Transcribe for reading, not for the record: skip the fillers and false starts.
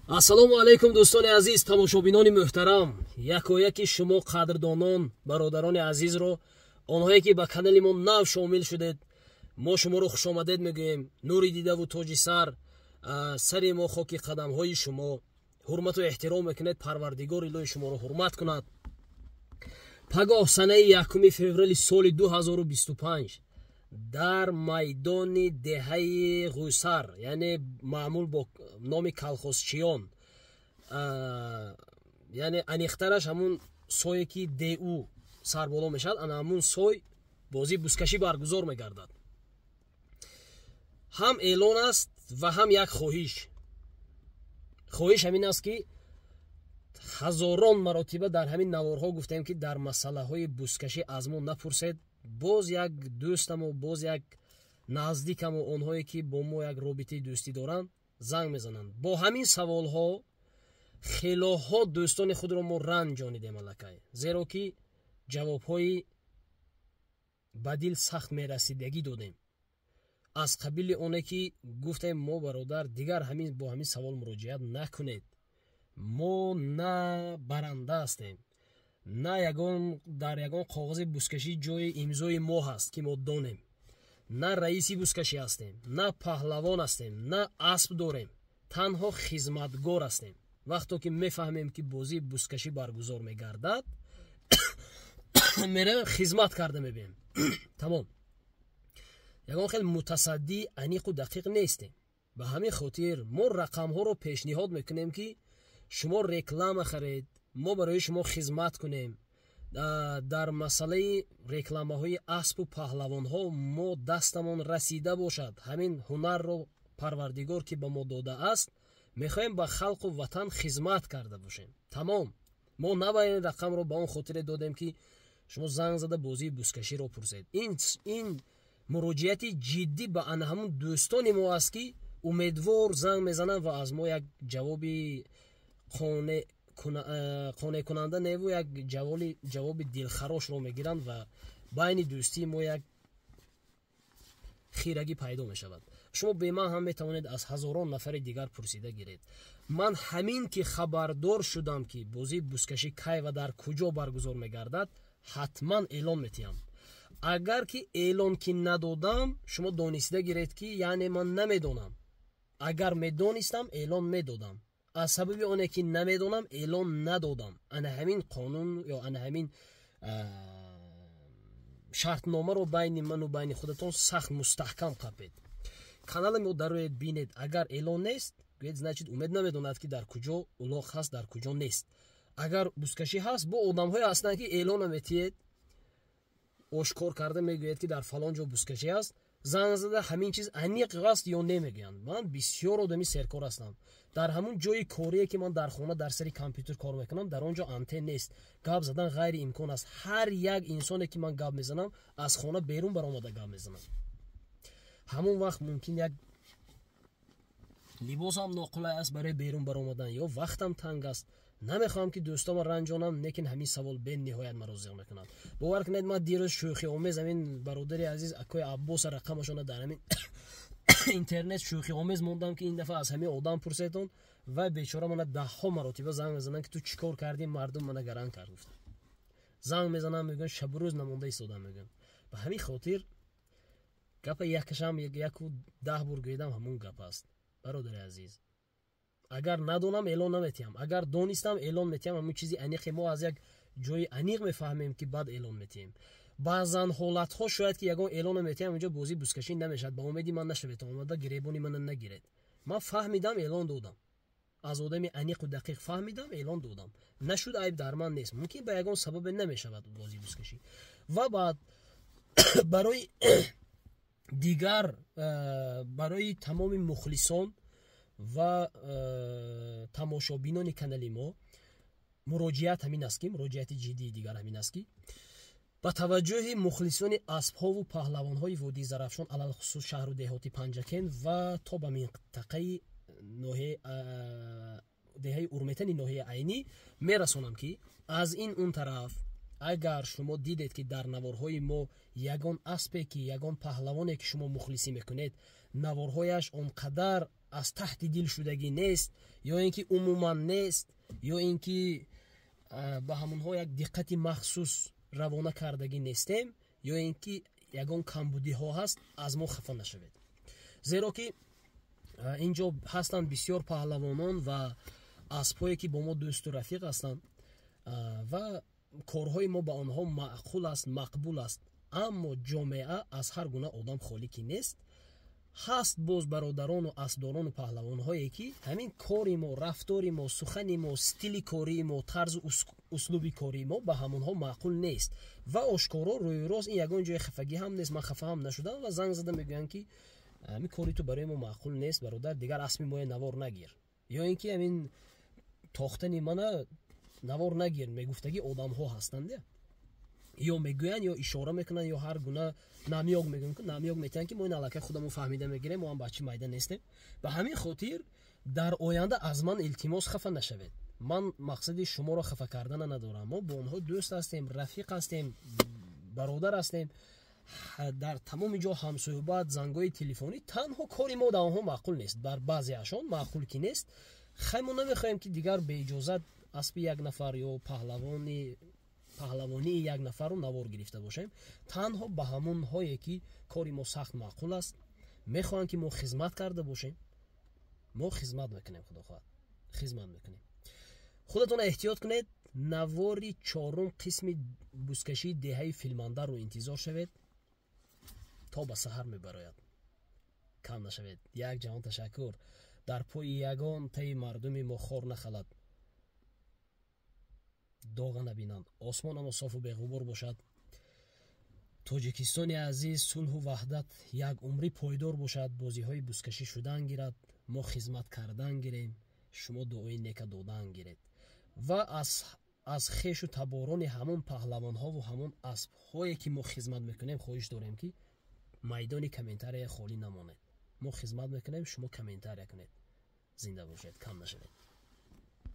ассалому алайкум дӯстони азиз, тамошобинони муҳтарам. Якояки шумо қадрдонон, бародарони азизро, онҳое ки ба канали мо нав шомил шудед, мо шуморо хушомадед мегӯем. нури дидаву тоҷи сар, сари мо хоки қадамҳои шумо. ҳурмату эҳтиром мекунед, парвардигор илоҳи шуморо ҳурмат кунад. пагоҳ санаи 1 феврали соли 2025 дар майдони деҳаи ғӯсар, яъне маъмул бо номи калхозчиён, яъне аниқтараш ҳамун сое ки ду сарболо мешавад, ана ҳамун сой бозӣ бузкашӣ баргузор мегардад. ҳам эълон аст ва ҳам як хоҳиш. хоҳиш ҳамин аст ки ҳазорон маротиба дар ҳамин наворҳо гуфтем ки дар масъалаҳои бузкашӣ аз мо напурсед. боз як дӯстаму боз як наздикаму онҳое ки бо мо як робитаи дӯстӣ доранд занг мезананд. бо ҳамин саволҳо хелоҳо дӯстони худро мо ранҷонидем аллакай, зеро ки ҷавобҳои ба дил сахт мерасидагӣ додем. аз қабили оне ки гуфтем мо бародар дигар бо ҳамин савол муроҷиат накунед. мо на баранда ҳастем, на дар ягон коғази бузкашӣ ҷои имзои мо ҳаст ки мо донем. на раиси бузкашӣ ҳастем, на паҳлавон ҳастем, на асп дорем. танҳо хизматгор ҳастем. вақто ки мефаҳмем ки бозии бузкашӣ баргузор мегардад, меравем хизмат карда мебинем. тамом. ягон хел мутасаддии аниқу дақиқ нестем. ба ҳамин хотир мо рақамҳоро пешниҳод мекунем ки шумо реклама харед, мо барои шумо хизмат кунем. дар масъалаи рекламаҳои аспу паҳлавонҳо мо дастамон расида бошад. ҳамин ҳунарро парвардигор ки ба мо додааст, мехоҳем ба халқу ватан хизмат карда бошем. тамом. мо набаyd ин рақамро ба он хотире додем ки шумо занг зада бозии бузкаширо пурсед. ин муроҷиати ҷиддӣ ба ана ҳамун дӯстони мо аст ки умедвор занг мезананд ва аз мо як ҷавоби қонеъкунанда неву як ҷавоби дилхарошро мегиранд ва байни дӯстии мо як хирагӣ пайдо мешавад. шумо беман ҳам метавонед аз ҳазорон нафари дигар пурсида гиред. ман ҳамин ки хабардор шудам ки бозии бузкашӣ кай ва дар куҷо баргузор мегардад, ҳатман эълон метиҳам. агар ки эълон ки надодам, шумо дониста гиред ки яъне ман намедонам. агар медонистам, эълон медодам. аз сабаби оне ки намедонам, эълон надодам. ана ҳамин қонун ё ана ҳамин шартномаро байни ману байни худатон сахт мустаҳкам қапед. канали мо дароед бинед. агар эълон нест, гӯед значит умед намедонад ки дар куҷо улоқ ҳаст, дар куҷо нест. агар бузкашӣ ҳаст, бо одамҳое ҳастанд ки эълона метиҳед, ошкор карда мегӯед ки дар фалон ҷо бузкашӣ ҳаст, занг зада ҳамин чиз аниқ аст ё не мегӯянд. ман бисёр одами серкор ҳастам. дар ҳамун ҷои корие ки ман дар хона дар сари компютер кор мекунам, дар он ҷо антен нест. гап задан ғайри имкон аст. ҳар як инсоне ки ман гап мезанам, аз хона берун баромада гап мезанам. ҳамон вақт мумкин як либосам ноқулай аст барои берун баромадан, ё вақтам танг аст. намехоҳам ки дӯстома ранҷонам, лекин ҳамин савол бениҳоят маро зиқ мекунад. бовар кунед, ман дирӯз шӯхи омез ҳамин бародари азиз акои Аббоса рақамашона дар ҳамин интернет шӯхи омез мондам ки ин дафъа аз ҳамин одам пурсетон ва бечора мана даҳҳо маротиба занг мезананд ки ту чӣ кор кардӣ, мардум мана гаранг кард гуфта. занг мезанам, мегӯянд шабу рӯз намонда истодам, мегӯям. ба ҳамин хотир гапа якашам яку 10 бор гӯедам, ҳамун гап аст. бародари азиз, агар надонам, эълон наметиҳам. агар донистам, эълон метиҳам. ҳамун чизи аниқи мо аз як ҷои аниқ мефаҳмем ки баъд эълон метиҳем. баъзан ҳолатҳо шояд ки ягон эълоно метиҳам, инҷо бозӣ бузкашӣ намешавад, ба умеди ман нашавед, омада гиребони мана нагиред. ман фаҳмидам, эълон додам. аз одами аниқу дақиқ фаҳмидам, эълон додам. нашуд, айб дар ман нест. мумкин ба ягон сабабе намешавад бозии бузкашӣ. ва баъд барои дигар, барои тамоми мухлисон ва тамошобинони канали мо муроҷиат ҳамин аст ки муроҷиати ҷиддии дигар ҳамин аст ки ба таваҷҷӯҳи мухлисони аспҳову паҳлавонҳои Водии Зарафшон, алалхусус шаҳру деҳоти Панҷакен ва то ба минтақаи деҳаи Урметани ноҳияи Айнӣ мерасонам ки аз ин он тараф, агар шумо дидед ки дар наворҳои мо ягон аспе ки ягон паҳлавоне ки шумо мухлисӣ мекунед, наворҳояш он қадар аз таҳти дил шудагӣ нест, ё ин ки умуман нест, ё ин ки ба ҳамонҳо як диққати махсус равона кардагӣ нестем, ё ин ки ягон камбудиҳо ҳаст, аз мо хафа нашавед. зеро ки инҷо ҳастанд бисёр паҳлавонон ва аспҳое ки бо мо дӯсту рафиқ ҳастанд ва корҳои мо ба онҳо маъқул аст, мақбул аст, аммо ҷомеа аз ҳар гуна одам холӣ ки нест. ҳаст боз бародарону асбдорону паҳлавонҳое ки ҳамин кори мо, рафтори мо, сухани мо, стили кории мо, тарзу услуби кории мо ба ҳамонҳо маъқул нест ва ошкоро рӯйрост ин ягон ҷои хафагӣ ҳам нест. Ман хафа ҳам нашудам ва занг зада мегӯянд ки ҳамин кори ту барои мо маъқул нест, бародар, дигар асби моя навор нагир, ё ин ки ҳамин тохтани мана навор нагир, мегуфтаги одамҳо ҳастанд, ё мегӯянд ё ишора мекунанд ё ҳар гуна намёг мегӯянд, намёг метиҳанд ки мо ин аллакай худамон фаҳмида мегирем, мо ҳам бачи майда нестем. Ба ҳамин хотир дар оянда аз ман илтимос хафа нашавед. ман мақсади шуморо хафа кардана надорам. Мо бо онҳо дӯст ҳастем, рафиқ ҳастем, бародар ҳастем, дар тамоми ҷо ҳамсӯҳбат, зангҳои телефонӣ. Танҳо кори мо дар онҳо маъқул нест, бар баъзеашон маъқул ки нест. хай мо намехоҳем ки дигар беиҷозат асби як нафар ё паҳлавонии як нафарро навор гирифта бошем. Танҳо ба ҳамонҳое ки кори мо сахт маъқул аст, мехоҳанд ки мо хизмат карда бошем. мо хизмат мекунем, худохоҳад, хизмат мекунем. худатон эҳтиёт кунед. навори 4 қисми бузкашии деҳаи филмандарро интизор шавед, то ба саҳар мебарояд. кам нашавед. Як ҷаҳон ташаккур. дар пои ягон таи мардуми мо хор нахалад, доға набинанд, осмонамо софу беғубор бошад, тоҷикистони азиз сулҳу ваҳдат як умри пойдор бошад, бозиҳои бузкашӣ шудан гирад, мо хизмат кардан гирем, шумо дуои нека додан гиред ва аз хешу таборони ҳамон паҳлавонҳову ҳамон аспҳое ки мо хизмат мекунем хоҳиш дорем ки майдони комментария холӣ намонед. мо хизмат мекунем, шумо комментария кунед. зинда бошед, кам нашавед.